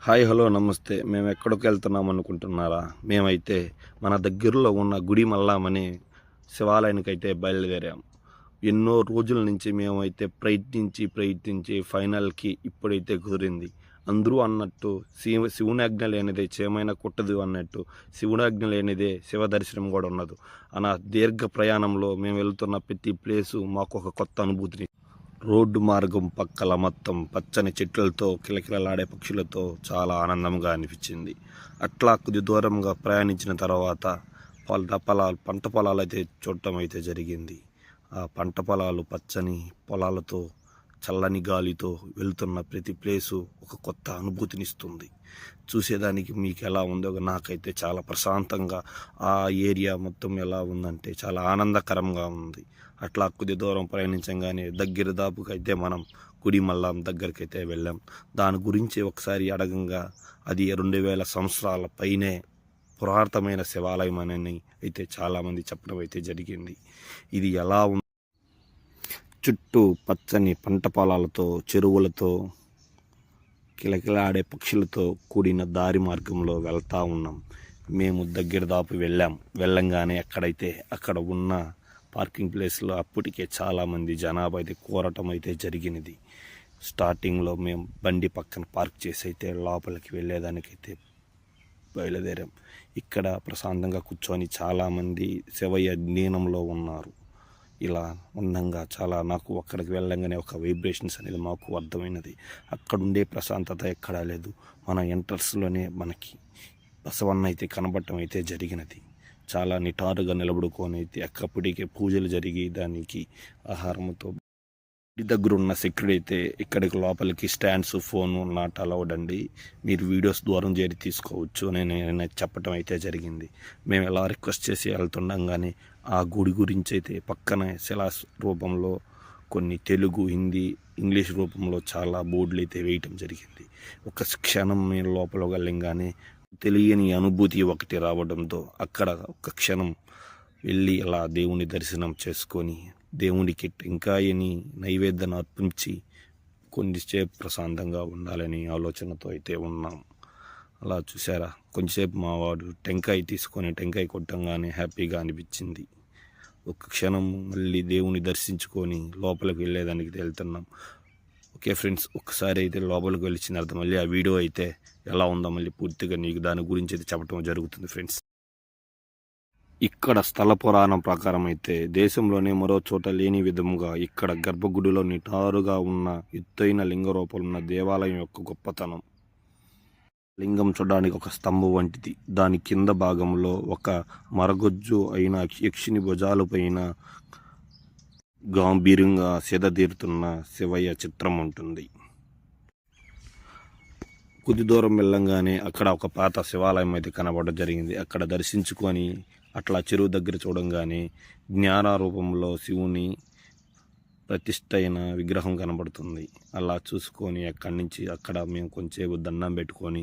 Hi hello నమస్తే. మేము ఎక్కడికి వెళ్తున్నాం అనుకుంటున్నారా? మేమైతే మన దగ్గరలో ఉన్న గుడి మల్లామని శివాలయానికైతే బయలుదేరాం. ఎన్నో రోజుల నుంచి మేమైతే ప్రయత్నించి ఫైనల్కి ఇప్పుడైతే కుదిరింది. అందరూ అన్నట్టు శివుని ఆజ్ఞ లేనిదే చేమైనా కుట్టదు అన్నట్టు శివుని ఆజ్ఞ లేనిదే శివ దర్శనం కూడా ఉండదు. అలా దీర్ఘ ప్రయాణంలో మేము వెళ్తున్న ప్రతి ప్లేసు మాకు ఒక కొత్త అనుభూతిని. రోడ్డు మార్గం పక్కల మొత్తం పచ్చని చెట్లతో కిలకిలలాడే పక్షులతో చాలా ఆనందంగా అనిపించింది. అట్లా కొద్ది దూరంగా ప్రయాణించిన తర్వాత పంట పొలాలు అయితే చూడటం అయితే జరిగింది. ఆ పంట పొలాలు పచ్చని పొలాలతో చల్లని గాలితో వెళ్తున్న ప్రతి ప్లేసు ఒక కొత్త అనుభూతినిస్తుంది. చూసేదానికి మీకు ఎలా ఉందో నాకైతే చాలా ప్రశాంతంగా ఆ ఏరియా మొత్తం ఎలా ఉందంటే చాలా ఆనందకరంగా ఉంది. అట్లా కొద్ది దూరం ప్రయాణించగానే దగ్గర దాపుకైతే మనం గుడి మల్లాం దగ్గరికి అయితే వెళ్ళాం. దాని గురించి ఒకసారి అడగంగా అది 2000 సంవత్సరాల పైనే పురాతనమైన శివాలయం అని అయితే చాలామంది చెప్పడం అయితే జరిగింది. ఇది ఎలా ఉంది, చుట్టూ పచ్చని పంట పొలాలతో చెరువులతో కిలకిలాడే పక్షులతో కూడిన దారి మార్గంలో వెళ్తూ ఉన్నాం. మేము దగ్గర దాపు వెళ్ళంగానే అక్కడ ఉన్న పార్కింగ్ ప్లేస్లో అప్పటికే చాలామంది జనాభా అయితే కూరటం అయితే జరిగినది. స్టార్టింగ్లో మేము బండి పక్కన పార్క్ చేసి అయితే లోపలికి వెళ్ళేదానికైతే బయలుదేరాం. ఇక్కడ ప్రశాంతంగా కూర్చొని చాలామంది శివయ్య జ్ఞానంలో ఉన్నారు. ఇలా ఉండంగా నాకు అక్కడికి వెళ్ళంగానే ఒక వైబ్రేషన్స్ అనేది మాకు అర్థమైనది. అక్కడుండే ప్రశాంతత ఎక్కడా లేదు. మన ఎంట్రన్స్లోనే మనకి బసవన్న అయితే కనబడటం అయితే జరిగినది. చాలా నిటారుగా నిలబడుకొని అయితే అక్కడికే పూజలు జరిగి దానికి ఆహారంతో దగ్గర ఉన్న సెక్యూరిటీ అయితే ఇక్కడికి లోపలికి స్టాండ్స్ ఫోను నాట్ అలౌడ్ అండి, మీరు వీడియోస్ దూరం చేరి తీసుకోవచ్చు నేను చెప్పటం అయితే జరిగింది. మేము ఎలా రిక్వెస్ట్ చేసి వెళ్తుండగానే ఆ గుడి గురించి అయితే పక్కన శిలా రూపంలో కొన్ని తెలుగు, హిందీ, ఇంగ్లీష్ రూపంలో చాలా బోర్డులు అయితే వేయటం జరిగింది. ఒక క్షణం మేము లోపల వెళ్ళంగానే తెలియని అనుభూతి ఒకటి రావడంతో అక్కడ ఒక క్షణం వెళ్ళి అలా దేవుని దర్శనం చేసుకొని దేవునికి టెంకాయని నైవేద్యం అర్పించి కొద్దిసేపు ప్రశాంతంగా ఉండాలని ఆలోచనతో అయితే ఉన్నాం. అలా చూసారా, కొంచెంసేపు మా వాడు టెంకాయ తీసుకొని టెంకాయ కొట్టంగానే హ్యాపీగా అనిపించింది. ఒక క్షణం మళ్ళీ దేవుని దర్శించుకొని లోపలికి వెళ్ళేదానికి వెళ్తున్నాం. ఓకే ఫ్రెండ్స్, ఒకసారి అయితే లోపలికి వెళ్ళిన తర్వాత మళ్ళీ ఆ వీడియో అయితే ఎలా ఉందో మళ్ళీ పూర్తిగా నీకు దాని గురించి అయితే చెప్పడం జరుగుతుంది ఫ్రెండ్స్. ఇక్కడ స్థల పురాణం ప్రకారం అయితే దేశంలోనే మరో చోట లేని విధముగా ఇక్కడ గర్భగుడిలో నిటారుగా ఉన్న ఎత్తైన లింగ రూపంలో ఉన్న దేవాలయం యొక్క గొప్పతనం. లింగం చూడడానికి ఒక స్తంభం వంటిది. దాని కింద భాగంలో ఒక మరగొజ్జు అయిన యక్షిని భుజాలపైన గాంభీర్యంగా సేదతీరుతున్న శివయ్య చిత్రం ఉంటుంది. కొద్ది దూరం వెళ్ళంగానే అక్కడ ఒక పాత శివాలయం అయితే కనబడడం జరిగింది. అక్కడ దర్శించుకొని అట్లా చెరువు దగ్గర చూడంగానే జ్ఞాన రూపంలో శివుని ప్రతిష్ఠ అయిన విగ్రహం కనబడుతుంది. అలా చూసుకొని అక్కడ మేము కొంచెంసేపు దండం పెట్టుకొని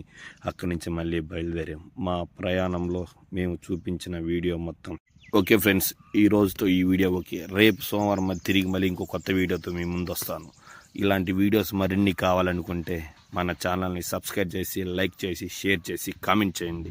అక్కడి నుంచి మళ్ళీ బయలుదేరాం. మా ప్రయాణంలో మేము చూపించిన వీడియో మొత్తం. ఓకే ఫ్రెండ్స్, ఈ రోజుతో ఈ వీడియో ఓకే. రేపు సోమవారం తిరిగి మళ్ళీ ఇంకో కొత్త వీడియోతో మీ ముందు వస్తాను. ఇలాంటి వీడియోస్ మరిన్ని కావాలనుకుంటే మన ఛానల్ని సబ్స్క్రైబ్ చేసి, లైక్ చేసి, షేర్ చేసి, కామెంట్ చేయండి.